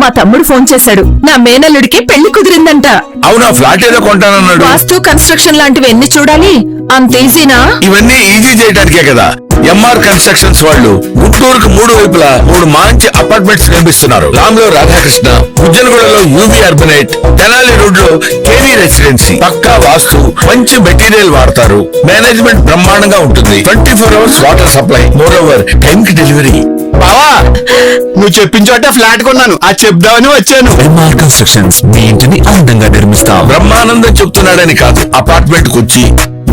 మా తమ్ముడు ఫోన్ చేశాడు. నా మేనల్లుడికి పెళ్లి కుదిరిందంట. అవునా? ఫ్లాట్ ఏదో కొంటానన్నాడు. వాస్తు కన్స్ట్రక్షన్ లాంటివి ఎన్ని చూడాలి? అంత ఈజీనా? ఇవన్నీ ఈజీ చేయడానికే కదా ఎంఆర్ కన్స్ట్రక్షన్స్ వాళ్ళు గుంటూరుకు 3 వైపులా 3 మంచి అపార్ట్మెంట్స్ నిర్మిస్తున్నారు. రామ్లో రాధాకృష్ణ, ఉజ్జనగూడలో యూవీ అర్బనైట్, తెనాలి రోడ్ లో కేవీ రెసిడెన్సీ. పక్కా వాస్తు, మంచి మెటీరియల్ వాడతారు. మేనేజ్మెంట్ బ్రహ్మాండంగా ఉంటుంది. 24 hours water supply, moreover time కి డెలివరీ. బావా, నువ్వు చెప్పిన చోట ఫ్లాట్ కొన్నాను, అది చెప్దామని వచ్చాను. ఎంఆర్ కన్స్ట్రక్షన్స్ మీ ఇంటిని అందంగా నిర్మిస్తాం. బ్రహ్మానందం చెప్తున్నాడని కాదు, అపార్ట్మెంట్ కు వచ్చి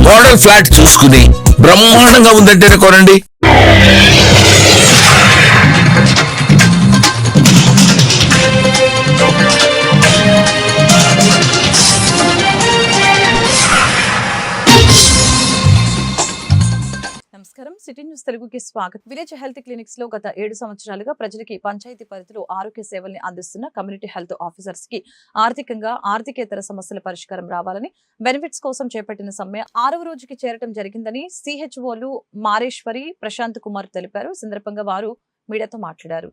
మోడల్ ఫ్లాట్ చూసుకుని బ్రహ్మాండంగా ఉందంటేనే కొనండి. నమస్కారం, సిటీ న్యూస్ తెలుగుకి స్వాగతం. విలేజ్ హెల్త్ క్లినిక్స్ లో గత 7 సంవత్సరాలుగా ప్రజలకి పంచాయతీ పరిధిలో ఆరోగ్య సేవల్ని అందిస్తున్న కమ్యూనిటీ హెల్త్ ఆఫీసర్స్ కి ఆర్థికేతర సమస్యల పరిష్కారం రావాలని బెనిఫిట్స్ కోసం చేపట్టిన సమ్మె 6వ రోజుకి చేరటం జరిగిందని సిహెచ్ఓలు మారేశ్వరి, ప్రశాంత్ కుమార్ తెలిపారు. సందర్భంగా వారు మీడియాతో మాట్లాడారు.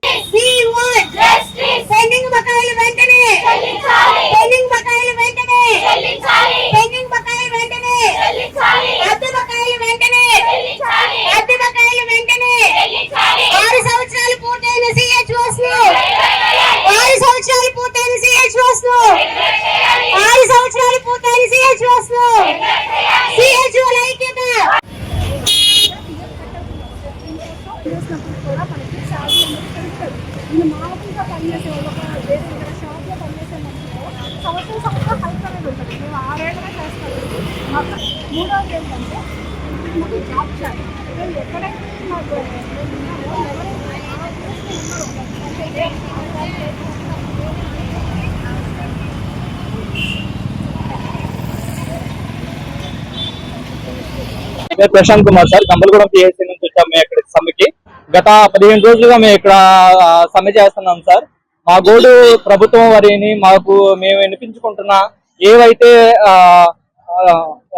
మామూలుగా పనిచేసే వేరే షాప్లో పనిచేసే సంవత్సరం హెల్ప్ అనేది ఉంటుంది. మేము 6 ఏళ్ళగా చేస్తాము. మాకు 3వది ఏంటంటే మాకు జాబ్ చేయాలి. మేము ఎక్కడైతే మాకు ప్రశాంత్ కుమార్ సార్, కంబలగూడెం పిఎస్సీ నుంచి వచ్చాము మేము ఇక్కడ సమ్మెకి. గత 15 రోజులుగా మేము ఇక్కడ సమ్మె చేస్తున్నాం సార్. మా గోడు ప్రభుత్వం వారిని మేము వినిపించుకుంటున్న ఏవైతే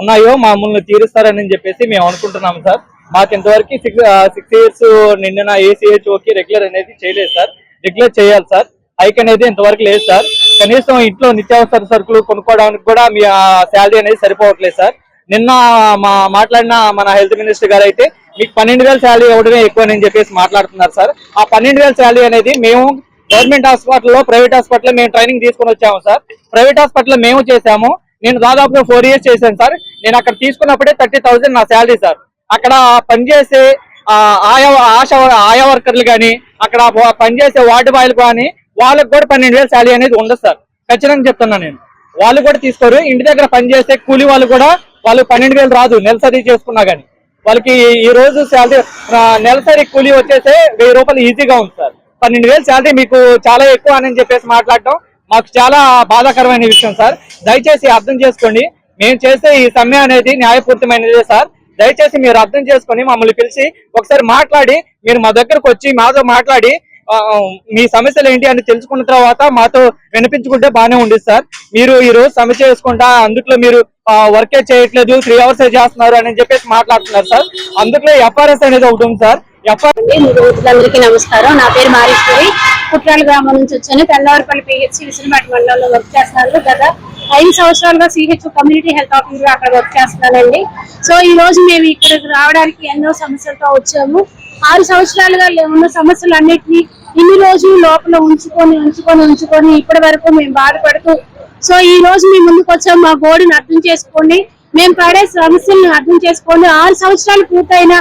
ఉన్నాయో మమ్మల్ని తీరుస్తారని చెప్పేసి మేము అనుకుంటున్నాం సార్. మాకు ఇంతవరకు 6 ఇయర్స్ నిండిన ఏసీహెచ్ఓకి రెగ్యులర్ అనేది చేయలేదు సార్. రెగ్యులర్ చేయాలి సార్. హైక్ అనేది ఇంతవరకు లేదు సార్. కనీసం ఇంట్లో నిత్యావసర సరుకులు కొనుక్కోవడానికి కూడా మీ శాలరీ అనేది సరిపోవట్లేదు సార్. నిన్న మాట్లాడిన మన హెల్త్ మినిస్టర్ గారు అయితే మీకు 12,000 శాలరీ ఇవ్వడమే ఎక్కువ అని చెప్పేసి మాట్లాడుతున్నారు సార్. ఆ 12,000 శాలరీ అనేది మేము గవర్నమెంట్ హాస్పిటల్లో, ప్రైవేట్ హాస్పిటల్లో మేము ట్రైనింగ్ తీసుకుని వచ్చాము సార్. ప్రైవేట్ హాస్పిటల్లో మేము చేసాము. నేను దాదాపుగా 4 ఇయర్స్ చేశాను సార్. నేను అక్కడ తీసుకున్నప్పుడే 30,000 నా శాలరీ సార్. అక్కడ పనిచేసే ఆయా వర్కర్లు కానీ, అక్కడ పనిచేసే వార్డు బాయ్లు కానీ వాళ్ళకి కూడా 12,000 శాలరీ అనేది ఉండదు సార్. ఖచ్చితంగా చెప్తున్నా నేను. వాళ్ళు కూడా తీసుకోరు. ఇంటి దగ్గర పనిచేసే కూలీ వాళ్ళు కూడా వాళ్ళు 12,000 రాదు నెలసరి చేసుకున్నా గానీ. వాళ్ళకి ఈ రోజు శాలరీ నెలసరి కూలీ వచ్చేసే 1000 రూపాయలు ఈజీగా ఉంది సార్. 12,000 శాలరీ మీకు చాలా ఎక్కువ అని చెప్పేసి మాట్లాడటం మాకు చాలా బాధాకరమైన విషయం సార్. దయచేసి అర్థం చేసుకోండి. మేము చేసే ఈ సమ్మె అనేది న్యాయపూర్తమైనదే సార్. దయచేసి మీరు అర్థం చేసుకొని మమ్మల్ని పిలిచి ఒకసారి మాట్లాడి, మీరు మా దగ్గరకు వచ్చి మాతో మాట్లాడి మీ సమస్యలు ఏంటి అని తెలుసుకున్న తర్వాత మాతో వినిపించుకుంటే బాగానే ఉండేది సార్. మీరు ఈ రోజు సమ్మె చేసుకుంటా అందుట్లో మీరు వర్కే చేయట్లేదు, 3 అవర్స్ చేస్తున్నారు అని చెప్పేసి మాట్లాడుతున్నారు సార్. అందులో ఎఫ్ఆర్ఎస్ అనేది ఒకటి ఉంది సార్. అందరికీ నమస్కారం. నా పేరు మారేశ్వరి, కుట్రాల గ్రామం నుంచి వచ్చాను. తెల్లవారిపల్లి పిహెచ్సి విసిరిపేట మండలంలో వర్క్ చేస్తున్నాను. గత 5 సంవత్సరాలుగా సిహెచ్ కమ్యూనిటీ హెల్త్ ఆఫీసర్ అక్కడ వర్క్ చేస్తున్నానండి. సో ఈ రోజు మేము ఇక్కడికి రావడానికి ఎన్నో సమస్యలతో వచ్చాము. 6 సంవత్సరాలుగా ఉన్న సమస్యలు అన్నిటినీ ఇన్ని రోజులు లోపల ఉంచుకొని ఇప్పటి వరకు మేము బాధపడుతూ, సో ఈ రోజు మేము ముందుకు వచ్చాము. మా గోడుని అర్థం చేసుకోండి, మేము పడే సమస్యలను అర్థం చేసుకోండి. 6 సంవత్సరాలు పూర్తయినా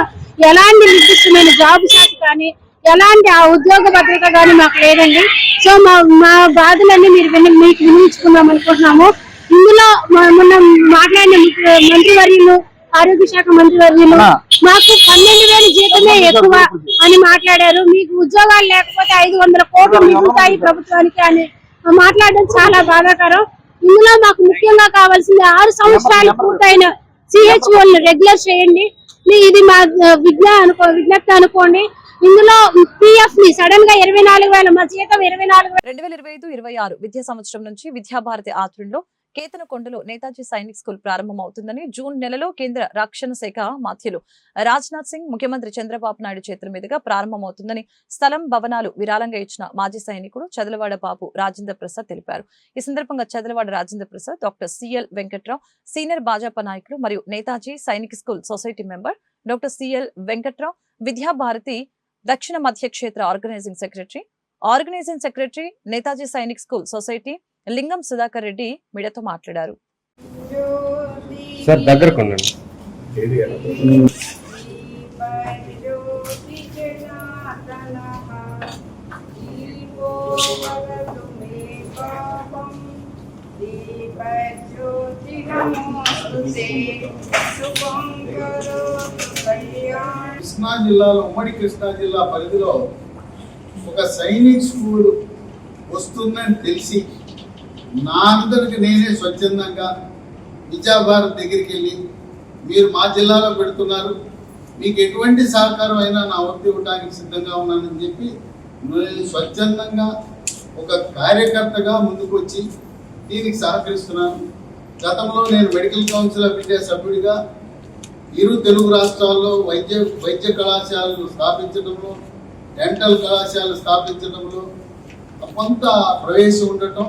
ఎలాంటి నిర్దిష్టమైన జాబ్ శాఖ కానీ, ఎలాంటి ఆ ఉద్యోగ భద్రత కానీ మాకు లేదండి. సో మా బాధలన్నీ మీకు వినిపించుకుందాం అనుకుంటున్నాము. ఇందులో మొన్న మాట్లాడిన మంత్రివర్యులు, ఆరోగ్య శాఖ మంత్రివర్యులు మాకు 12,000 జీతమే ఎక్కువ అని మాట్లాడారు. మీకు ఉద్యోగాలు లేకపోతే 500 కోట్లు మిగులుతాయి ప్రభుత్వానికి అని మాట్లాడడం చాలా బాధాకరం. ఇందులో మాకు ముఖ్యంగా కావాల్సింది 6 సంవత్సరాలు పూర్తయిన సిహెచ్ఓలను రెగ్యులర్ చేయండి. ఇది మా విజ్ఞప్తి అనుకోండి. ఇందులో పిఎఫ్ ని సడన్ గా 24,000 మా జీతం 24,000. 2025-26 విద్యా సంవత్సరం నుంచి విద్యాభారతి ఆధ్వర్యంలో కేతనకొండలో నేతాజీ సైనిక్ స్కూల్ ప్రారంభమవుతుందని జూన్ నెలలో కేంద్ర రక్షణ శాఖ మంత్రులు రాజ్నాథ్ సింగ్, ముఖ్యమంత్రి చంద్రబాబు నాయుడు చేతుల మీదుగా ప్రారంభమవుతుందని స్థలం, భవనాలు విరాళంగా ఇచ్చిన మాజీ సైనికుడు చదలవాడ బాబు రాజేంద్ర ప్రసాద్ తెలిపారు. ఈ సందర్భంగా Chadalavada Rajendra Prasad, doctor CL Venkatrao, senior Bhajapa నాయకులు మరియు Netaji Sainik school society member doctor CL Venkatrao, Vidyabharati దక్షిణ మధ్య క్షేత్ర organising secretary Netaji Sainik school society Lingam Sudhakar Reddy మీడియాతో మాట్లాడారు. సార్ దగ్గర కొనండి. కృష్ణా జిల్లాలో, ఉమ్మడి కృష్ణా జిల్లా పరిధిలో ఒక సైనిక్ స్కూల్ వస్తుందని తెలిసి నా అందరికి నేనే స్వచ్ఛందంగా విద్యాభారత్ దగ్గరికి వెళ్ళి, మీరు మా జిల్లాలో పెడుతున్నారు, మీకు ఎటువంటి సహకారం అయినా నా వంతు ఇవ్వడానికి సిద్ధంగా ఉన్నానని చెప్పి నేను స్వచ్ఛందంగా ఒక కార్యకర్తగా ముందుకు వచ్చి దీనికి సహకరిస్తున్నాను. గతంలో నేను మెడికల్ కౌన్సిల్ ఆఫ్ ఇండియా సభ్యుడిగా ఇరు తెలుగు రాష్ట్రాల్లో వైద్య కళాశాలలు స్థాపించడంలో, డెంటల్ కళాశాలలు స్థాపించడంలో కొంత ప్రవేశం ఉండటం,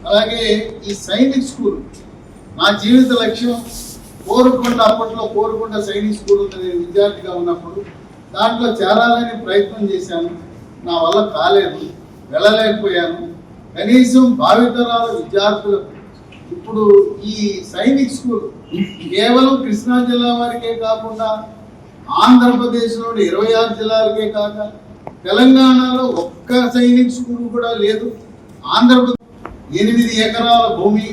అలాగే ఈ సైనిక్ స్కూల్ నా జీవిత లక్ష్యం. అప్పట్లో కోరుకొండ సైనిక్ స్కూల్ ఉంది. నేను విద్యార్థిగా ఉన్నప్పుడు దాంట్లో చేరాలని ప్రయత్నం చేశాను. నా వల్ల కాలేదు, వెళ్ళలేకపోయాను. కనీసం భావితరాల విద్యార్థులకు ఇప్పుడు ఈ సైనిక్ స్కూల్ కేవలం కృష్ణా జిల్లా వారికే కాకుండా ఆంధ్రప్రదేశ్లోని 26 జిల్లాలకే కాక తెలంగాణలో ఒక్క సైనిక్ స్కూల్ కూడా లేదు. ఆంధ్రప్రదేశ్ 8 ఎకరాల భూమి,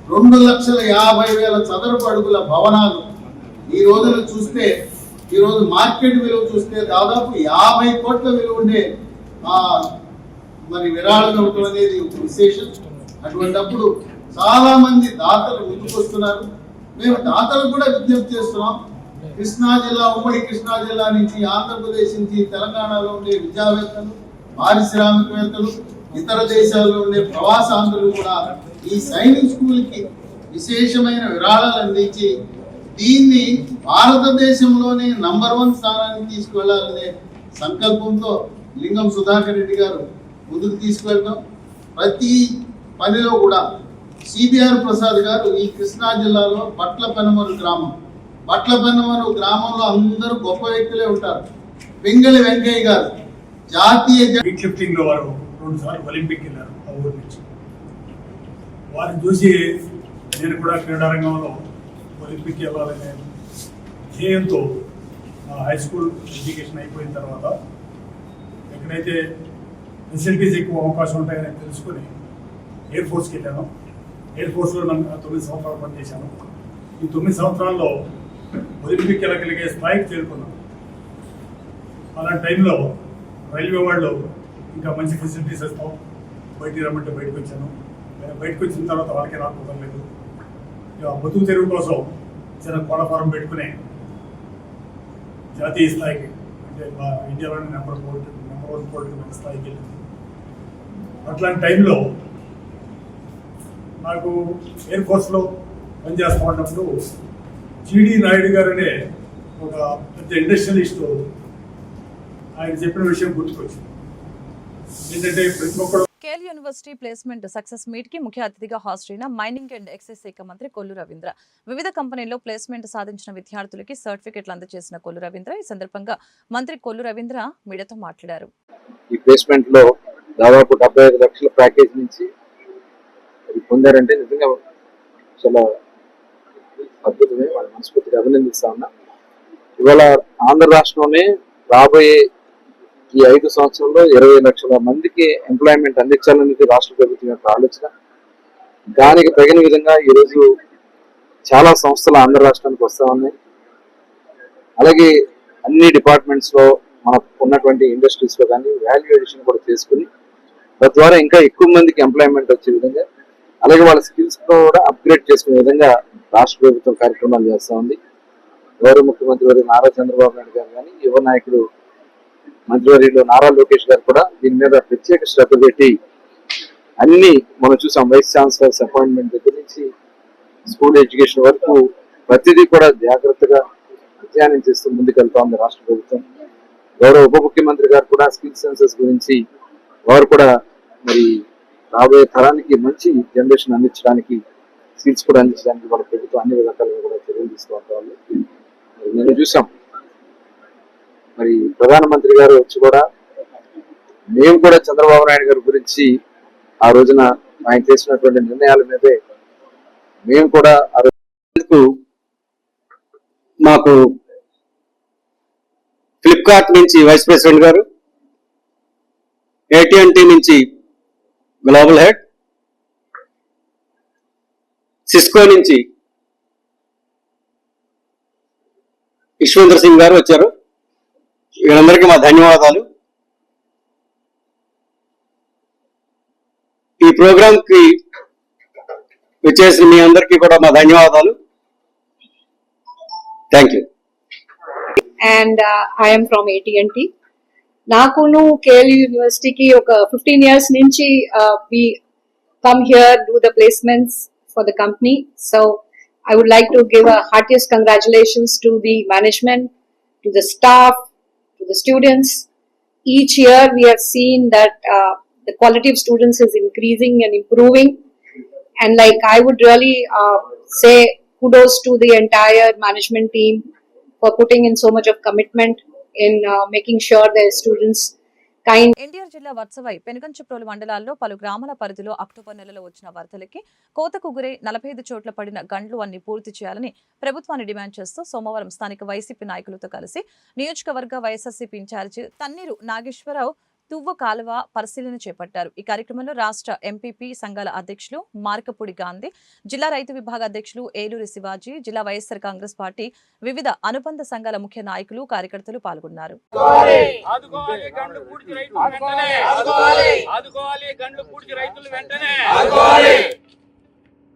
2,50,000 చదరపు అడుగుల భవనాలు. ఈరోజు మార్కెట్ విలువ చూస్తే దాదాపు 50 కోట్ల విలువ ఉండే మరి విరాళం ఇవ్వడం అనేది ఒక విశేషం. అటువంటిప్పుడు చాలా మంది దాతలు ముందుకొస్తున్నారు. మేము దాతలు కూడా విజ్ఞప్తి చేస్తున్నాం. కృష్ణా జిల్లా, ఉమ్మడి కృష్ణా జిల్లా నుంచి, ఆంధ్రప్రదేశ్ నుంచి, తెలంగాణలో ఉండే విద్యావేత్తలు, పారిశ్రామికవేత్తలు, ఇతర దేశాల్లో ఉండే ప్రవాసాంధ్రులు కూడా ఈ సైనిక్ స్కూల్ కి విశేషమైన విరాళాలు అందించి దీన్ని భారతదేశంలోనే నంబర్ 1 స్థానానికి తీసుకువెళ్లాలనే సంకల్పంతో లింగం సుధాకర్ రెడ్డి గారు ముందుకు తీసుకువెళ్ళడం. ప్రతి పనిలో కూడా సిబిఆర్ ప్రసాద్ గారు ఈ కృష్ణా జిల్లాలో బట్లపెనమరు గ్రామంలో అందరూ గొప్ప వ్యక్తులే ఉంటారు. పింగళి వెంకయ్య గారు జాతీయ వెయిట్ లిఫ్టింగ్ లో వారు 2 సార్లు ఒలింపిక్ వెళ్ళారు ఆ ఊరి నుంచి. వారిని చూసి నేను కూడా క్రీడారంగంలో ఒలింపిక్ వెళ్ళాలనే ధ్యేయంతో హై స్కూల్ ఎడ్యుకేషన్ అయిపోయిన తర్వాత ఎక్కడైతే ఫెసిలిటీస్ ఎక్కువ అవకాశం ఉంటాయని తెలుసుకుని ఎయిర్ ఫోర్స్కి వెళ్ళాను. ఎయిర్ ఫోర్స్లో నన్ను 9 సంవత్సరాలు పనిచేశాను. ఈ 9 సంవత్సరాల్లో ఒలింపిక్ వెళ్ళగలిగే స్థాయికి చేరుకున్నాను. అలాంటి టైంలో రైల్వే వాళ్ళు ఇంకా మంచి ఫెసిలిటీస్ ఇస్తాం, బయటికి రమ్మంటే బయటకు వచ్చాను. బయటకు వచ్చిన తర్వాత వాళ్ళకి నాకు కుదరలేదు. ఇక బతుకు తెరువు కోసం చిన్న కోళ్ళ ఫారం పెట్టుకుని జాతీయ స్థాయికి, అంటే ఇండియాలోని నెంబర్ 1 పోల్ట్రీ స్థాయికి వెళ్ళింది. అట్లాంటి టైంలో నాకు ఎయిర్ ఫోర్స్లో పనిచేస్తూ ఉన్నప్పుడు జీడి నాయుడు గారు అనే ఒక పెద్ద ఇండస్ట్రియలిస్టు ఆయన చెప్పిన విషయం గుర్తుకొచ్చింది. ఏంటంటే ప్రతి ఒక్కరు KL university placement success meet కి ముఖ్య అతిథిగా హాజరైన మైనింగ్ అండ్ ఎక్సైజ్ శాఖ మంత్రి కొల్లు రవీంద్ర వివిధ కంపెనీల్లో ప్లేస్మెంట్ సాధించిన విద్యార్థులకి సర్టిఫికెట్లు అందజేసిన కొల్లు రవీంద్ర ఈ సందర్భంగా మంత్రి కొల్లు రవీంద్ర మీడియాతో మాట్లాడారు. ఈ ప్లేస్మెంట్ లో దాదాపు 75 లక్షల ప్యాకేజ్ నుంచి పొందారంటే నిజంగా చాలా అద్భుతమే. వాళ్ళ మనస్ఫూర్తిగా అభినందిస్తా ఉన్నా. ఇవాళ ఆంధ్ర రాష్ట్రంలోనే రాబోయే ఈ 5 సంవత్సరంలో 20 లక్షల మందికి ఎంప్లాయ్మెంట్ అందించాలనేది రాష్ట్ర ప్రభుత్వం యొక్క ఆలోచన. దానికి తగిన విధంగా ఈరోజు చాలా సంస్థలు ఆంధ్ర రాష్ట్రానికి వస్తా ఉన్నాయి. అలాగే అన్ని డిపార్ట్మెంట్స్ లో మనకు ఉన్నటువంటి ఇండస్ట్రీస్ లో కానీ వాల్యూ ఎడిషన్ కూడా చేసుకుని తద్వారా ఇంకా ఎక్కువ మందికి ఎంప్లాయ్మెంట్ వచ్చే విధంగా, అలాగే వాళ్ళ స్కిల్స్ కూడా అప్గ్రేడ్ చేసుకునే విధంగా రాష్ట్ర ప్రభుత్వం కార్యక్రమాలు చేస్తా ఉంది. గౌరవ ముఖ్యమంత్రి వారు నారా చంద్రబాబు నాయుడు గారు కానీ, యువ నాయకుడు మంత్రివర్యులు నారా లోకేష్ గారు కూడా దీని మీద ప్రత్యేక శ్రద్ధ పెట్టి అన్ని మనం చూసాం. వైస్ ఛాన్సలర్స్ అపాయింట్మెంట్ దగ్గర నుంచి స్కూల్ ఎడ్యుకేషన్ వరకు ప్రతిదీ కూడా జాగ్రత్తగా అధ్యయనం చేస్తూ ముందుకెళ్తా ఉంది రాష్ట్ర ప్రభుత్వం. గౌరవ ఉప ముఖ్యమంత్రి గారు కూడా స్కిల్ సెన్సెస్ గురించి వారు కూడా మరి రాబోయే తరానికి మంచి జనరేషన్ అందించడానికి, స్కిల్స్ కూడా అందించడానికి వాళ్ళ ప్రభుత్వం అన్ని రకాలుగా కూడా చర్యలు తీసుకుంటా ఉంది. నేను చూసాం మరి ప్రధానమంత్రి గారు వచ్చి కూడా మేము కూడా చంద్రబాబు నాయుడు గారి గురించి ఆ రోజున ఆయన చేసినటువంటి నిర్ణయాల మీదే మేము కూడా ఆ రోజు మాకు ఫ్లిప్కార్ట్ నుంచి వైస్ ప్రెసిడెంట్ గారు, AT&T నుంచి గ్లోబల్ హెడ్, సిస్కో నుంచి విశ్వేంద్ర సింగ్ గారు వచ్చారు. వీళ్ళందరికీ మా ధన్యవాదాలు. ఈ ప్రోగ్రామ్ కి వచ్చేసిన మీ అందరికీ కూడా మా ధన్యవాదాలు. Thank you. And I'm from AT&T. నాకును KLU యూనివర్సిటీకి ఒక 15 years నుంచి we come here, do the placements for the company. So I would like to give a heartiest congratulations to the management, to the staff, to the students. Each year we have seen that the quality of students is increasing and improving. And like I would really say kudos to the entire management team for putting in so much of commitment in making sure their students NTR జిల్లా వత్సవై పెనుగంచిప్రోలు మండలాల్లో పలు గ్రామాల పరిధిలో October నెలలో వచ్చిన వరదలకి కోతకు గురై 45 చోట్ల పడిన గండ్లు అన్ని పూర్తి చేయాలని ప్రభుత్వాన్ని డిమాండ్ చేస్తూ సోమవారం స్థానిక వైసీపీ నాయకులతో కలిసి నియోజకవర్గ వైఎస్ఆర్సీపీ ఇన్ఛార్జి తన్నీరు నాగేశ్వరరావు తువ్వ కాలువ పరిశీలన చేపట్టారు. ఈ కార్యక్రమంలో రాష్ట్ర ఎంపీపీ సంఘాల అధ్యక్షులు మార్కపూడి గాంధీ, జిల్లా రైతు విభాగ అధ్యక్షులు ఏలూరి శివాజీ, జిల్లా వైఎస్ఆర్ కాంగ్రెస్ పార్టీ వివిధ అనుబంధ సంఘాల ముఖ్య నాయకులు, కార్యకర్తలు పాల్గొన్నారు.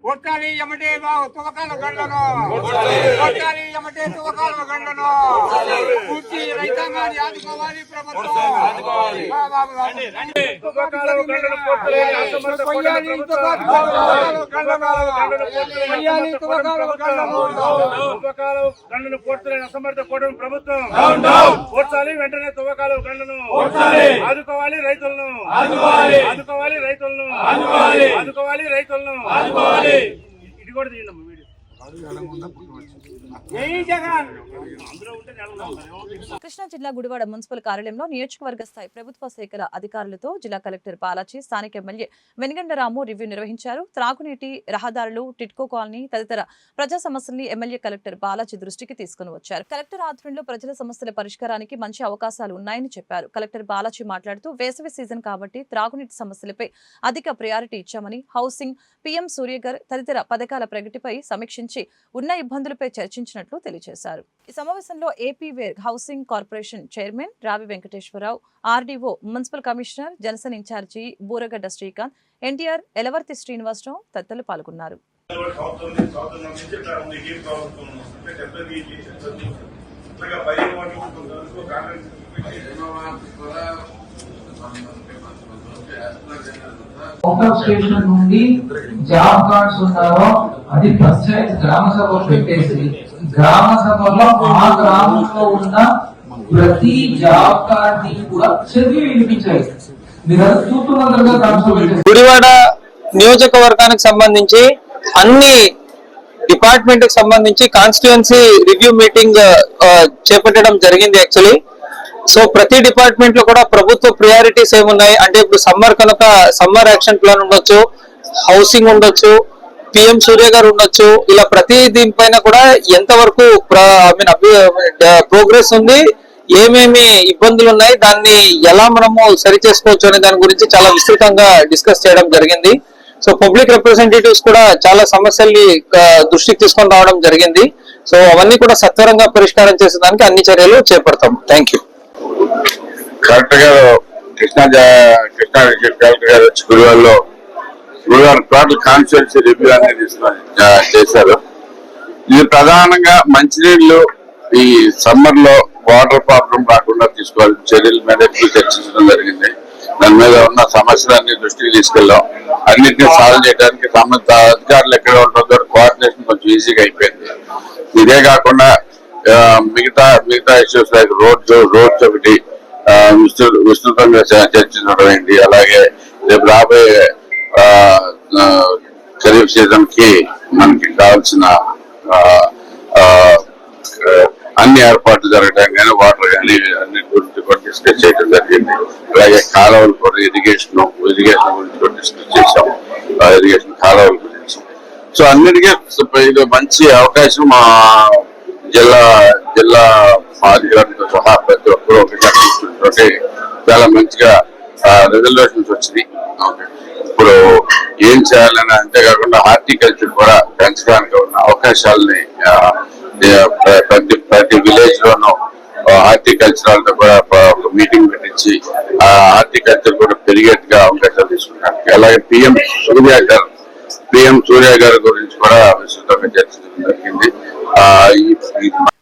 కొట్టాలి ఎమటే తువకాల గండ్లను, కొట్టాలి ఎమటే తువకాల గండ్లను, పూర్తి రైతాంగాన్ని ఆదుకోవాలి ప్రభుత్వం. గండ్లను పూర్తలేని అసమర్థ కూటమి ప్రభుత్వం పూడ్చాలి, వెంటనే తువ్వకాల గండ్లను ఆదుకోవాలి, రైతులను ఆదుకోవాలి, రైతులను ఆదుకోవాలి, రైతులను ఇది కూడా తీయండి వీడియో. కృష్ణా జిల్లా గుడివాడ మున్సిపల్ కార్యాలయంలో నియోజకవర్గ స్థాయి ప్రభుత్వ శాఖల అధికారులతో జిల్లా కలెక్టర్ బాలాజీ, స్థానిక ఎమ్మెల్యే వెనిగండరాము రివ్యూ నిర్వహించారు. త్రాగునీటి, రహదారులు, టిట్కో కాలనీ తదితర ప్రజా సమస్యల్ని ఎమ్మెల్యే కలెక్టర్ బాలాజీ దృష్టికి తీసుకుని వచ్చారు. కలెక్టర్ ఆధ్వర్యంలో ప్రజల సమస్యల పరిష్కారానికి మంచి అవకాశాలు ఉన్నాయని చెప్పారు. కలెక్టర్ బాలాజీ మాట్లాడుతూ వేసవి సీజన్ కాబట్టి త్రాగునీటి సమస్యలపై అధిక ప్రయారిటీ ఇచ్చామని, హౌసింగ్, పీఎం సూర్యఘర్ తదితర పథకాల ప్రగతిపై సమీక్షించి ఉన్న ఇబ్బందులపై చర్చించినట్లు తెలియజేశారు. ఈ సమావేశంలో AP warehousing corporation chairman Ravi Venkateswararao, RDO, municipal commissioner, Janasena in-charge Buragadda Srikanth, NTR, Elavarthi Srinivasarao తదితరులు పాల్గొన్నారు. స్టేషన్ నుండి జాబ్ కార్డ్స్ ఉన్నారో అది పంచాయతీ గ్రామ సభ పెట్టేసి గ్రామ సభలో ఆ గ్రామంలో ఉన్న ప్రతి జాబ్ కార్డ్ ని కూడా చదివి వినిపించాలి. మీరు చూస్తున్నంతగా గ్రామ సభ గుడివాడ నియోజకవర్గానికి సంబంధించి అన్ని డిపార్ట్మెంట్ కి సంబంధించి కాన్స్టిట్యుయెన్సీ రివ్యూ మీటింగ్ చేపట్టడం జరిగింది. యాక్చువల్లీ సో ప్రతి డిపార్ట్మెంట్ లో కూడా ప్రభుత్వ ప్రియారిటీస్ ఏమున్నాయి అంటే ఇప్పుడు సమ్మర్ కనుక సమ్మర్ యాక్షన్ ప్లాన్ ఉండొచ్చు, హౌసింగ్ ఉండొచ్చు, పిఎం సూర్య గారు ఉండొచ్చు, ఇలా ప్రతి దీనిపైన కూడా ఎంతవరకు ప్రోగ్రెస్ ఉంది, ఏమేమి ఇబ్బందులు ఉన్నాయి, దాన్ని ఎలా మనము సరి చేసుకోవచ్చు అనే దాని గురించి చాలా విస్తృతంగా డిస్కస్ చేయడం జరిగింది. సో పబ్లిక్ రిప్రజెంటేటివ్స్ కూడా చాలా సమస్యల్ని దృష్టికి తీసుకొని రావడం జరిగింది. సో అవన్నీ కూడా సత్వరంగా పరిష్కారం చేసేదానికి అన్ని చర్యలు చేపడతాం. Thank you. కలెక్టర్ గారు కృష్ణా కలెక్టర్ గారు వచ్చి గుడివాడ టోటల్ కాన్స్టిట్యుయెన్సీ రివ్యూ అనేది చేశారు. ఇది ప్రధానంగా మంచినీళ్లు ఈ సమ్మర్ లో వాటర్ ప్రాబ్లం రాకుండా తీసుకోవాల్సిన చర్యల మీద ఎక్కువ చర్చించడం జరిగింది. దాని మీద ఉన్న సమస్యలన్నీ దృష్టికి తీసుకెళ్ళాం. అన్నింటినీ సాల్వ్ చేయడానికి సంబంధిత అధికారులు ఎక్కడ ఉంటుందో కోఆర్డినేషన్ కొంచెం ఈజీగా అయిపోయింది. ఇదే కాకుండా మిగతా ఇష్యూస్ లైక్ రోడ్స్ ఒకటి విస్తృతంగా చర్చించడం ఏంటి, అలాగే రేపు రాబోయే ఖరీఫ్ సీజన్ కి మనకి కావాల్సిన అన్ని ఏర్పాట్లు జరగడం కానీ వాటర్ కానీ అన్నిటి గురించి కూడా డిస్కస్ చేయడం జరిగింది. అలాగే కాలువలు కూడా ఇరిగేషన్ గురించి కూడా డిస్కస్ చేసాం, ఇరిగేషన్ కాలువల గురించి. సో అన్నిటికీ ఇది మంచి అవకాశం. మా జిల్లా అధికారులతో సహా ప్రతి ఒక్కరూ ఒకటి చాలా మంచిగా రిజల్యూషన్స్ వచ్చినాయి. ఇప్పుడు ఏం చేయాలని, అంతేకాకుండా హార్టికల్చర్ కూడా పెంచడానికి ఉన్న అవకాశాలని ప్రతి విలేజ్ లోనూ హార్టికల్చర్ కూడా ఒక మీటింగ్ పెట్టించి ఆ హార్టికల్చర్ కూడా పెరిగేట్టుగా అవకాశాలు తీసుకుంటారు. అలాగే పిఎం సూర్య గారి గురించి కూడా విస్తృతంగా చర్చించడం జరిగింది.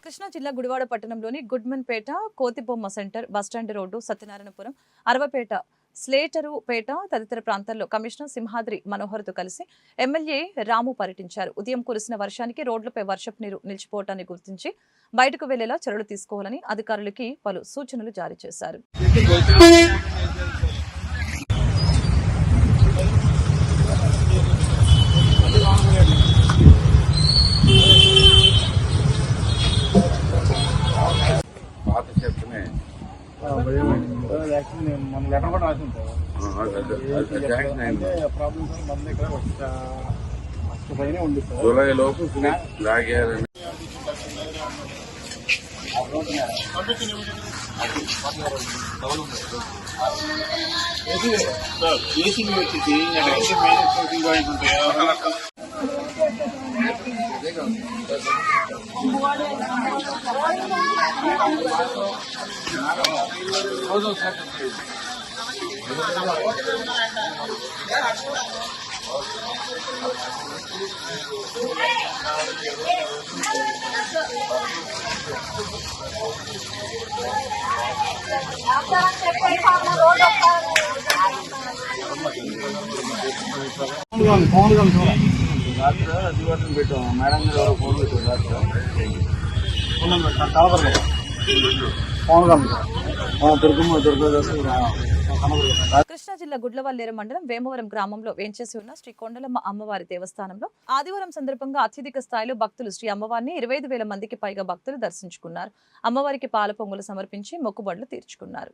కృష్ణా జిల్లా గుడివాడ పట్టణంలోని గుడ్మన్పేట, కోతిబొమ్మ సెంటర్, బస్టాండ్ రోడ్డు, సత్యనారాయణపురం, అరవపేట, స్లేటరుపేట తదితర ప్రాంతాల్లో కమిషనర్ సింహాద్రి మనోహర్తో కలిసి ఎమ్మెల్యే రాము పర్యటించారు. ఉదయం కురిసిన వర్షానికి రోడ్లపై వర్షపు నీరు నిలిచిపోవటాన్ని గుర్తించి బయటకు వెళ్లేలా చర్యలు తీసుకోవాలని అధికారులకి పలు సూచనలు జారీ చేశారు. జూలై లోపు లాగారని కృష్ణా జిల్లా గుడ్లవల్లేరు మండలం వేమవరం గ్రామంలో వేంచేసి ఉన్న శ్రీ కొండలమ్మ అమ్మవారి దేవస్థానంలో ఆదివారం సందర్భంగా అత్యధిక స్థాయిలో భక్తులు శ్రీ అమ్మవారిని 25,000 మందికి పైగా భక్తులు దర్శించుకున్నారు. అమ్మవారికి పాల పొంగులు సమర్పించి మొక్కుబడులు తీర్చుకున్నారు.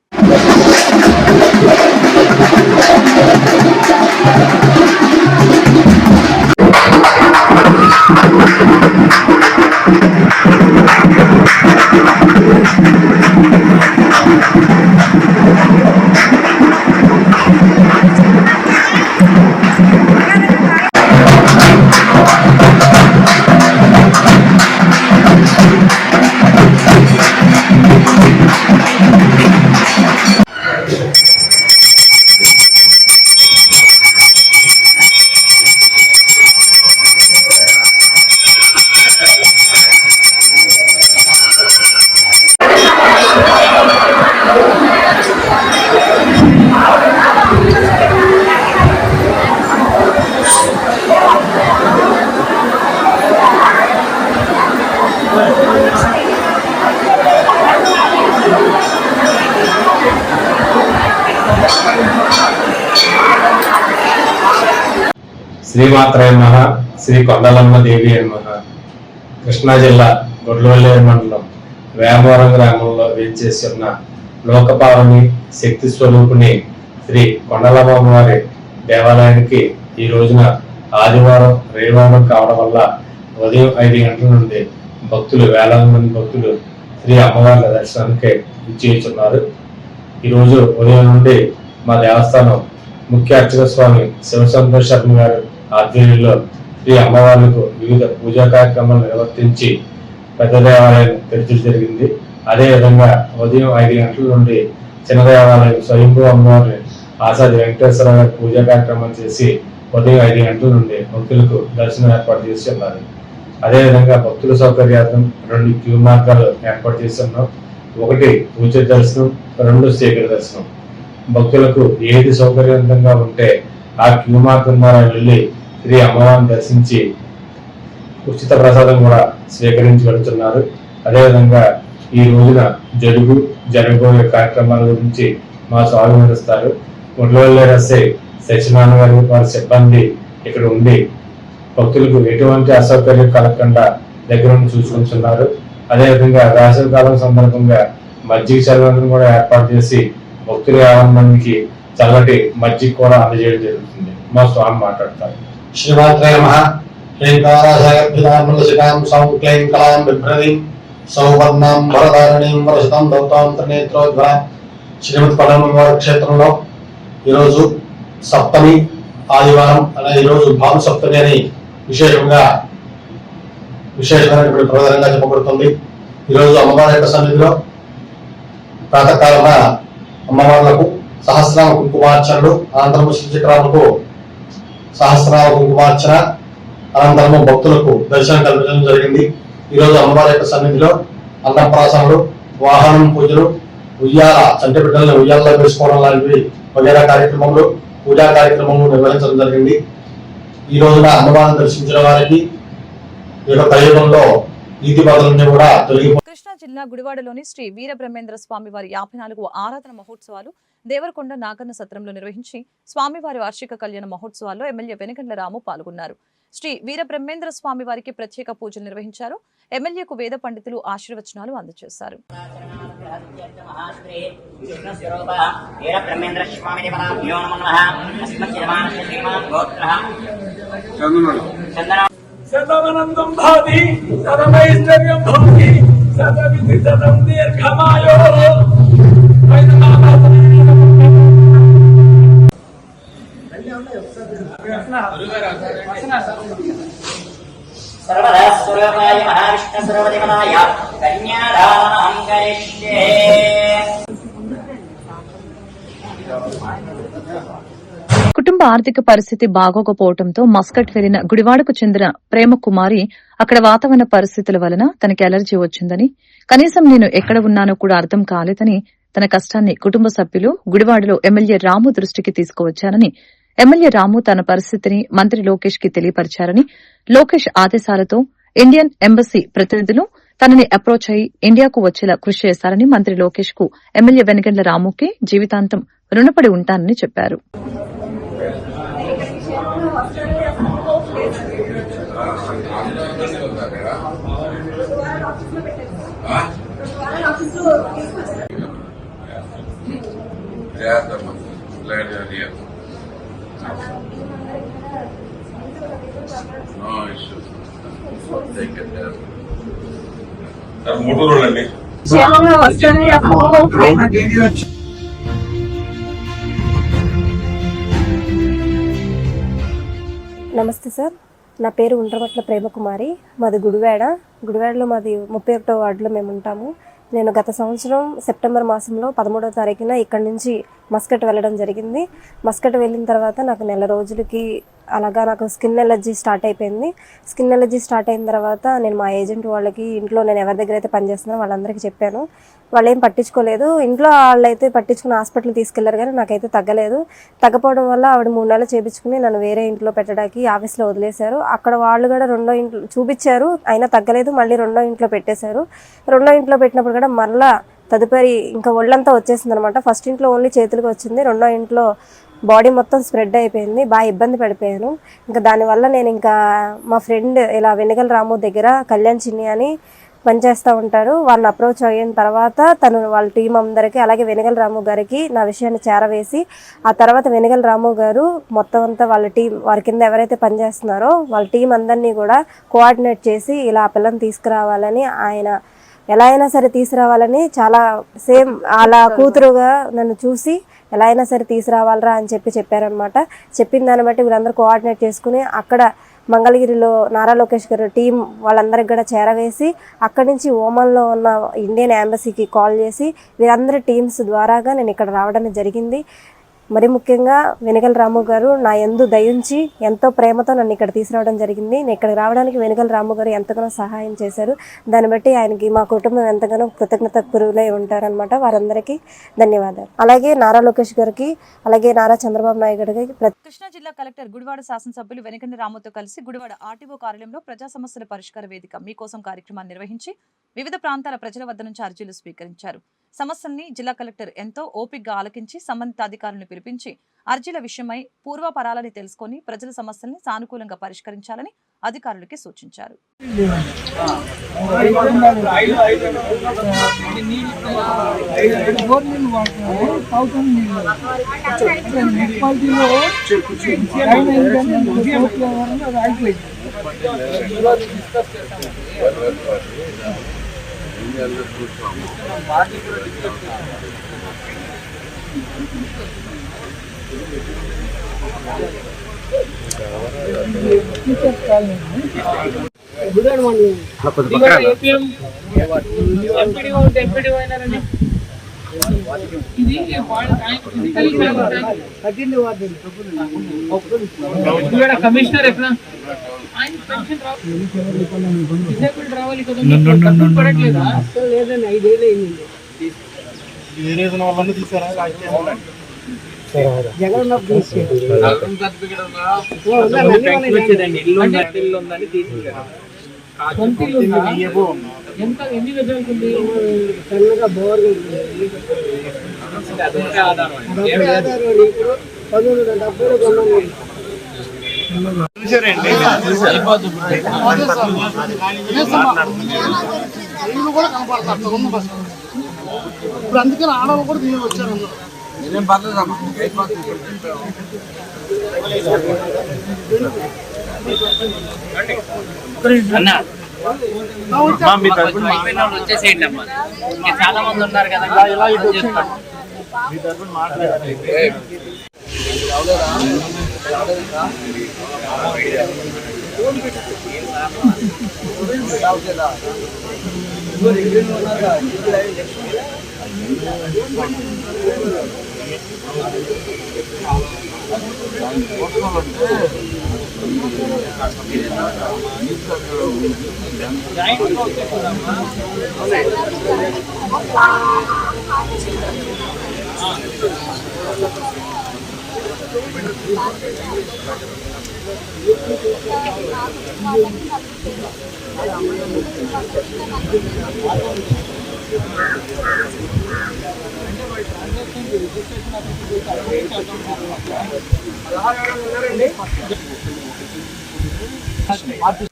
శ్రీమాత్రే నమః. శ్రీ కొండలమ్మ దేవి నమః. కృష్ణా జిల్లా గొడ్లవల్లేరు మండలం వేమవరం గ్రామంలో వేంచేసి ఉన్న లోకపావని శక్తి స్వరూపిణి శ్రీ కొండలమ్మ వారి దేవాలయానికి ఈ రోజున ఆదివారం రవివారం కావడం వల్ల ఉదయం 5 గంటల నుండి భక్తులు వేలాది మంది భక్తులు శ్రీ అమ్మవారి దర్శనానికి ఇచ్చేస్తున్నారు. ఈరోజు ఉదయం నుండి మా దేవస్థానం ముఖ్య అర్చక స్వామి శివసంతోష్ శర్మ గారు ఆధ్వర్యంలో శ్రీ అమ్మవార్లకు వివిధ పూజా కార్యక్రమాలు నిర్వర్తించి పెద్ద దేవాలయం తెరచడం జరిగింది. అదేవిధంగా ఉదయం 5 గంటల నుండి చిన్న దేవాలయం స్వయంభూ అమ్మవారిని ఆసాది వెంకటేశ్వర గారి పూజా కార్యక్రమం చేసి ఉదయం 5 గంటల నుండి భక్తులకు దర్శనం ఏర్పాటు చేసి ఉన్నారు. అదేవిధంగా భక్తుల సౌకర్యార్థం 2 క్యూ మార్గాలు ఏర్పాటు చేస్తున్నాం. 1 ఉచిత దర్శనం, 2 శీఘ్ర దర్శనం. భక్తులకు ఏది సౌకర్యవంతంగా ఉంటే ఆ క్యూ మార్గం ద్వారా వెళ్ళి శ్రీ అమ్మవారిని దర్శించి ఉచిత ప్రసాదం కూడా స్వీకరించి వెళుతున్నారు. అదేవిధంగా ఈ రోజున జరగబోయే కార్యక్రమాల గురించి మా స్వామి వివరిస్తారు. గుడ్లవల్లేరస్సే సత్యనారాయణ గారు వారి సిబ్బంది ఇక్కడ ఉండి భక్తులకు ఎటువంటి అసౌకర్యం కలగకుండా దగ్గర నుండి చూసుకుంటున్నారు. అదేవిధంగా వేసవి కాలం సందర్భంగా మజ్జిగ చల్లడం కూడా ఏర్పాటు చేసి భక్తులు 50 మందికి చల్లటి మజ్జిగ కూడా అందజేయడం జరుగుతుంది. మా స్వామి మాట్లాడతారు. శ్రీమాత్రే నమః. శ్రీకారాజాగర్భిదామృతశిఖాం సౌక్లైం కళాం బిభ్రదీం సౌవర్ణాం వరదారణీం వరసతాం దౌతాం త్రినేత్రోజ్వలాం. శ్రీమద్ పరమవారి క్షేత్రంలో ఈరోజు సప్తమి ఆదివారం అనే ఈరోజు భాను సప్తమి అని విశేషమైనటువంటి ప్రధానంగా చెప్పబడుతుంది. ఈరోజు అమ్మవారి యొక్క సన్నిధిలో ప్రాతకాలన అమ్మవార్లకు సహస్రామ కుంకుమార్చనలు, అనంతరము శ్రీచక్రాలకు సహస్రామ కుంకుమార్చన, అనంతరము భక్తులకు దర్శనం కల్పించడం జరిగింది. ఈరోజు అమ్మవారి యొక్క సన్నిధిలో అన్నప్రాసనలు, వాహనం పూజలు, ఉయ్యాల చంటి బిడ్డలను ఉయ్యాలలో వేసుకోవడం లాంటివి వగైరా కార్యక్రమములు, పూజా కార్యక్రమములు నిర్వహించడం జరిగింది. ఈ రోజున అమ్మవారిని దర్శించిన వారికి ఈ యొక్క కలియుగంలో నీతి బాధలన్నీ కూడా తొలగిపో. కృష్ణా జిల్లా గుడివాడలోని శ్రీ వీరబ్రహ్మేంద్ర స్వామి వారి 54వ ఆరాధన మహోత్సవాలు దేవరకొండ నాగన్న సత్రంలో నిర్వహించి స్వామివారి వార్షిక కళ్యాణ మహోత్సవాల్లో ఎమ్మెల్యే వెనకండ్ల రాము పాల్గొన్నారు. శ్రీ వీరబ్రహ్మేంద్ర స్వామి వారికి ప్రత్యేక పూజలు నిర్వహించారు. ఎమ్మెల్యేకు వేద పండితులు ఆశీర్వచనాలు అందజేశారు. శతమనందం భాతి శతమైశ్వర్యం భవతి శతవిధి శతం దీర్ఘమాయో. సర్వదా స్వరూపాయ మహావిష్ణు సర్వదేవనాయ కన్యాదానమహం కరిష్యే. కుటుంబ ఆర్థిక పరిస్థితి బాగోకపోవడంతో మస్కట్ వెళ్లిన గుడివాడకు చెందిన ప్రేమ కుమారి అక్కడ వాతావరణ పరిస్థితుల వలన తనకి అలర్జీ వచ్చిందని, కనీసం నేను ఎక్కడ ఉన్నానో కూడా అర్థం కాలేదని తన కష్టాన్ని కుటుంబ సభ్యులు గుడివాడలో ఎమ్మెల్యే రాము దృష్టికి తీసుకువచ్చారని, ఎమ్మెల్యే రాము తన పరిస్థితిని మంత్రి లోకేష్ కి తెలియపరిచారని, లోకేష్ ఆదేశాలతో ఇండియన్ ఎంబసీ ప్రతినిధులు తనని అప్రోచ్ అయి ఇండియాకు వచ్చేలా కృషి చేశారని మంత్రి లోకేష్ కు ఎమ్మెల్యే వెనగండ్ల రాముకి జీవితాంతం రుణపడి ఉంటానని చెప్పారు. నమస్తే సార్, నా పేరు ఉండ్రమట్ల ప్రేమకుమారి. మాది గుడివాడలో మాది 31వ వార్డులో మేము ఉంటాము. నేను గత సంవత్సరం సెప్టెంబర్ మాసంలో 13వ తారీఖున ఇక్కడి నుంచి మస్కట్ వెళ్ళడం జరిగింది. మస్కట్ వెళ్ళిన తర్వాత నాకు నెల రోజులకి అలాగా నాకు స్కిన్ ఎలర్జీ స్టార్ట్ అయిపోయింది. స్కిన్ ఎలర్జీ స్టార్ట్ అయిన తర్వాత నేను మా ఏజెంట్ వాళ్ళకి, ఇంట్లో నేను ఎవరి దగ్గర అయితే పనిచేస్తున్నానో వాళ్ళందరికీ చెప్పాను. వాళ్ళు ఏం పట్టించుకోలేదు. ఇంట్లో వాళ్ళైతే పట్టించుకుని హాస్పిటల్ తీసుకెళ్లారు, కానీ నాకైతే తగ్గలేదు. తగ్గపోవడం వల్ల ఆవిడ 3 నెలలు చేయించుకుని నన్ను వేరే ఇంట్లో పెట్టడానికి ఆఫీస్లో వదిలేశారు. అక్కడ వాళ్ళు కూడా 2వ ఇంట్లో చూపించారు, అయినా తగ్గలేదు. మళ్ళీ 2వ ఇంట్లో పెట్టేశారు. 2వ ఇంట్లో పెట్టినప్పుడు కూడా మళ్ళీ తదుపరి ఇంకా ఒళ్ళంతా వచ్చేసింది అనమాట. ఫస్ట్ ఇంట్లో ఓన్లీ చేతులకు వచ్చింది, 2వ ఇంట్లో బాడీ మొత్తం స్ప్రెడ్ అయిపోయింది. బాగా ఇబ్బంది పడిపోయాను. ఇంకా దానివల్ల నేను ఇంకా మా ఫ్రెండ్ ఇలా వెనగల రాము దగ్గర కళ్యాణ్ చిన్ని అని పనిచేస్తూ ఉంటారు, వాళ్ళని అప్రోచ్ అయిన తర్వాత తను వాళ్ళ టీం అందరికీ, అలాగే వెనగల రాము గారికి నా విషయాన్ని చేరవేసి, ఆ తర్వాత వెనగల రాము గారు మొత్తం అంతా వాళ్ళ టీం, వారి కింద ఎవరైతే పనిచేస్తున్నారో వాళ్ళ టీం అందరినీ కూడా కోఆర్డినేట్ చేసి ఇలా ఆ పిల్లని తీసుకురావాలని, ఆయన ఎలా అయినా సరే తీసుకురావాలని, చాలా సేమ్ అలా కూతురుగా నన్ను చూసి ఎలా అయినా సరే తీసుకురావాలరా అని చెప్పారనమాట. చెప్పిన దాన్ని బట్టి వీళ్ళందరూ కోఆర్డినేట్ చేసుకుని అక్కడ మంగళగిరిలో నారా లోకేష్ గారు టీం వాళ్ళందరికి కూడా చేరవేసి, అక్కడి నుంచి ఓమన్లో ఉన్న ఇండియన్ ఎంబసీకి కాల్ చేసి వీరందరి టీమ్స్ ద్వారాగా నేను ఇక్కడ రావడం జరిగింది. మరి ముఖ్యంగా వెనుగల రాము గారు నా యందు దయించి ఎంతో ప్రేమతో నన్ను ఇక్కడ తీసుకురావడం జరిగింది. నేను ఇక్కడ రావడానికి వెనుగల రాము గారు ఎంతగానో సహాయం చేశారు. దాన్ని బట్టి ఆయనకి మా కుటుంబం ఎంతగానో కృతజ్ఞత గురువులై ఉంటారనమాట. వారందరికీ ధన్యవాదాలు. అలాగే నారా లోకేష్ గారికి, అలాగే నారా చంద్రబాబు నాయుడు గారికి. కృష్ణా జిల్లా కలెక్టర్ గుడివాడ శాసనసభ్యులు వెనకంటి రాముతో కలిసి గుడివాడ ఆర్టీఓ కార్యాలయంలో ప్రజా సమస్యల పరిష్కార వేదిక మీకోసం కార్యక్రమాన్ని నిర్వహించి వివిధ ప్రాంతాల ప్రజల వద్ద నుంచి అర్జీలు స్వీకరించారు. సమస్యల్ని జిల్లా కలెక్టర్ ఎంతో ఓపికగా ఆలకించి సంబంధిత అధికారులను పిలిపించి అర్జీల విషయమై పూర్వపరాలని తెలుసుకొని ప్రజల సమస్యల్ని సానుకూలంగా పరిష్కరించాలని అధికారులకి సూచించారు. కమిషనర్ ఎక్కడ రావాలి కదా, పడట్లేదా? లేదండి, 5 ఏళ్ళు అయింది. జగన్ ఎన్ని గజాలుంది? సన్నగా బోర్ 1970 కొన్నాను. కూడా కనపడతారు ఇప్పుడు, అందుకని ఆడవాళ్ళు కూడా దీని వచ్చారు. వచ్చేసేయండి అమ్మా, చాలా మంది ఉన్నారు కదా.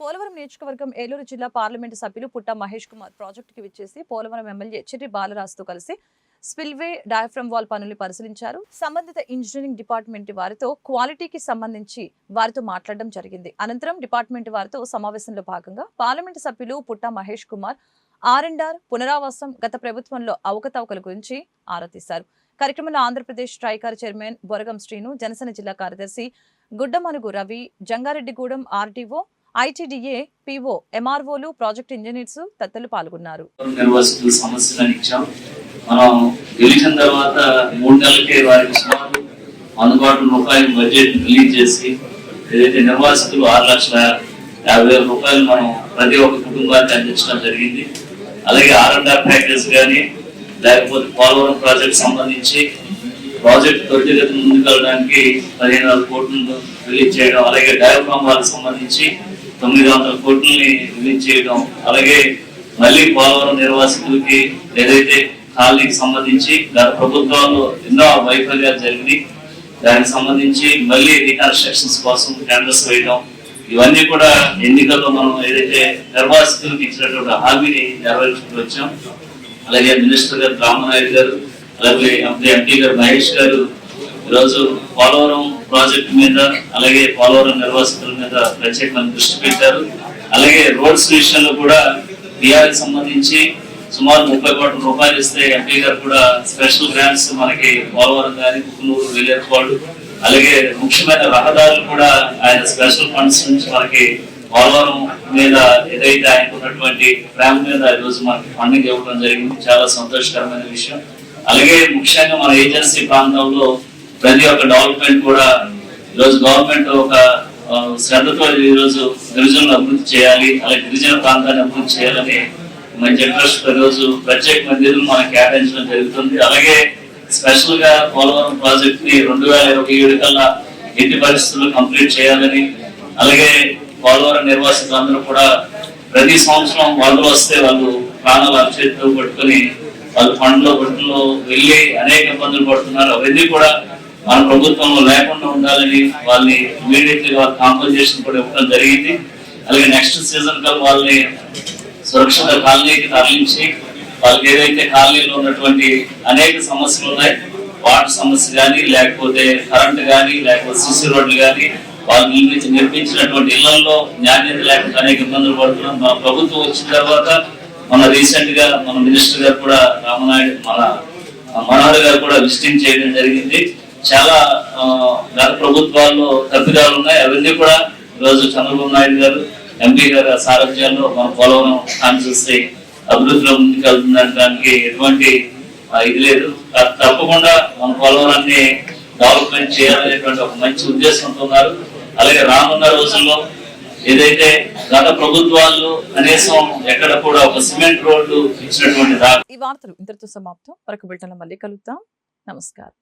పోలవరం నియోజకవర్గం ఏలూరు జిల్లా పార్లమెంటు సభ్యులు పుట్ట మహేష్ కుమార్ ప్రాజెక్టుకి విచ్చేసి పోలవరం ఎమ్మెల్యే చిర్రి బాలరాజుతో కలిసి స్పిల్వే డయాఫ్రమ్ వాల్ పనులు పరిశీలించారు. సంబంధిత ఇంజనీరింగ్ డిపార్ట్మెంట్ వారితో క్వాలిటీకి సంబంధించి వారితో మాట్లాడడం జరిగింది. అనంతరం డిపార్ట్మెంట్ వారితో సమావేశంలో భాగంగా పార్లమెంటు సభ్యులు పుట్ట మహేష్ కుమార్ R&R పునరావాసం గత ప్రభుత్వంలో అవకతవకల గురించి ఆరా తీశారు. కార్యక్రమంలో ఆంధ్రప్రదేశ్ ట్రైకార్ చైర్మన్ బొరగం శ్రీను, జనసేన జిల్లా కార్యదర్శి Guddamanugu Ravi, Jangareddygudem RTO, ITDA, PO, MROలు, ప్రాజెక్ట్ ఇంజనీర్స్ తదితరులు పాల్గొన్నారు. మనం గెలిచిన తర్వాత 3 నెలలకే వారికి సుమారు అందుబాటు రూపాయలు బడ్జెట్ రిలీజ్ చేసి ఏదైతే నిర్వాసితులు 6,50,000 మనం ప్రతి ఒక్క కుటుంబానికి అందించడం జరిగింది. అలాగే R&R ప్యాకేజ్ కానీ లేకపోతే పోలవరం ప్రాజెక్ట్ సంబంధించి ప్రాజెక్ట్ త్వరితగతిన ముందుకెళ్ళడానికి 15,000 కోట్లను రిలీజ్ చేయడం, అలాగే డయాఫ్రామ్ వాళ్ళకి సంబంధించి 900 కోట్లని రిలీజ్ చేయడం, అలాగే మళ్ళీ పోలవరం నిర్వాసితులకి ఏదైతే కాలనీకి సంబంధించి గత ప్రభుత్వాల్లో ఎన్నో వైఫల్యాలు జరిగినాయి, దానికి సంబంధించి మళ్ళీ రీకన్స్ట్రక్షన్స్ కోసం టెండర్స్ వేయడం, ఇవన్నీ కూడా ఎన్నికల్లో మనం ఏదైతే నిర్వాసితులకు ఇచ్చినటువంటి హామీని నెరవేర్చుకుంటూ వచ్చాం. అలాగే మినిస్టర్ గారు రామనాయుడు గారు, అలాగే ఎంపీ గారు మహేష్ గారు ఈరోజు పోలవరం ప్రాజెక్టు మీద అలాగే పోలవరం నిర్వాసితుల మీద ప్రత్యేకమైన దృష్టి పెట్టారు. అలాగే రోడ్స్ విషయంలో కూడా బిఆర్కి సంబంధించి సుమారు 30 కోట్ల రూపాయలు ఇస్తే ఎంపీ గారు కూడా స్పెషల్ గ్రాంట్స్ మనకి పోలవరం కానీ కుకునూరు వేలేరుపాడు అలాగే ముఖ్యమైన రహదారులు కూడా ఆయన స్పెషల్ ఫండ్స్ నుంచి మనకి పోలవరం మీద ఏదైతే ఆయనకు ఉన్నటువంటి ప్రేమ మీద ఈరోజు మనకి ఫండింగ్ ఇవ్వడం జరిగింది. చాలా సంతోషకరమైన విషయం. అలాగే ముఖ్యంగా మన ఏజెన్సీ ప్రాంతంలో ప్రతి ఒక్క డెవలప్మెంట్ కూడా ఈరోజు గవర్నమెంట్ ఒక శ్రద్ధతో ఈరోజు గిరిజనులు అభివృద్ధి చేయాలి, అలాగే గిరిజన ప్రాంతాన్ని అభివృద్ధి చేయాలని మంచి ఇంట్రెస్ట్ ఈరోజు ప్రత్యేక నిధులు మనకు కేటాయించడం జరుగుతుంది. అలాగే స్పెషల్ గా పోలవరం ప్రాజెక్ట్ ని 2027 కల్లా ఎట్టి పరిస్థితుల్లో కంప్లీట్ చేయాలని, అలాగే పోలవరం నిర్వాసితులందరూ కూడా ప్రతి సంవత్సరం వరదలు వస్తే వాళ్ళు ప్రాణాలు అరచేతితో పట్టుకుని వాళ్ళు పండ్లో గుట్టులో వెళ్ళి అనేక ఇబ్బందులు పడుతున్నారు. అవన్నీ కూడా మన ప్రభుత్వంలో లేకుండా ఉండాలని వాళ్ళని ఇమీడియట్లీ వాళ్ళ కాంపన్సేషన్ కూడా ఇవ్వడం జరిగింది. అలాగే నెక్స్ట్ సీజన్ కల్లా వాళ్ళని సురక్షిత కాలనీకి తరలించి వాళ్ళకి ఏదైతే కాలనీలో ఉన్నటువంటి అనేక సమస్యలు ఉన్నాయి, వాటర్ సమస్య కానీ, లేకపోతే కరెంట్ కానీ, లేకపోతే సిసి రోడ్లు కానీ, వాళ్ళు నిర్మించినటువంటి ఇళ్లలో నాణ్యత లేకుండా అనేక ఇబ్బందులు పడుతున్నాం. మన ప్రభుత్వం వచ్చిన తర్వాత మన రీసెంట్ గా మన మినిస్టర్ గారు కూడా రామనాయుడు మన మనోహర్ గారు కూడా విజిటింగ్ చేయడం జరిగింది. చాలా గత ప్రభుత్వాల్లో తప్పిదాలు ఉన్నాయి, అవన్నీ కూడా ఈరోజు చంద్రబాబు నాయుడు గారు ఎంపీ గారి సారథ్యాల్లో మన పోలవరం కాన్స్టిట్యూన్సీ అభివృద్ధిలో ముందుకెళ్తుందనడానికి ఎటువంటి ఇది లేదు. తప్పకుండా మన పోలవరాన్ని డెవలప్మెంట్ చేయాలనేటువంటి ఒక మంచి ఉద్దేశంతో ఉన్నారు. అలాగే రానున్న రోజుల్లో ఏదైతే గత ప్రభుత్వాలు కనీసం ఎక్కడ కూడా ఒక సిమెంట్ రోడ్డు ఇచ్చినటువంటి ఈ వార్తలు ఇంతటితో సమాప్తం. మరొక బిల్టన్లో మళ్ళీ కలుద్దాం. నమస్కారం.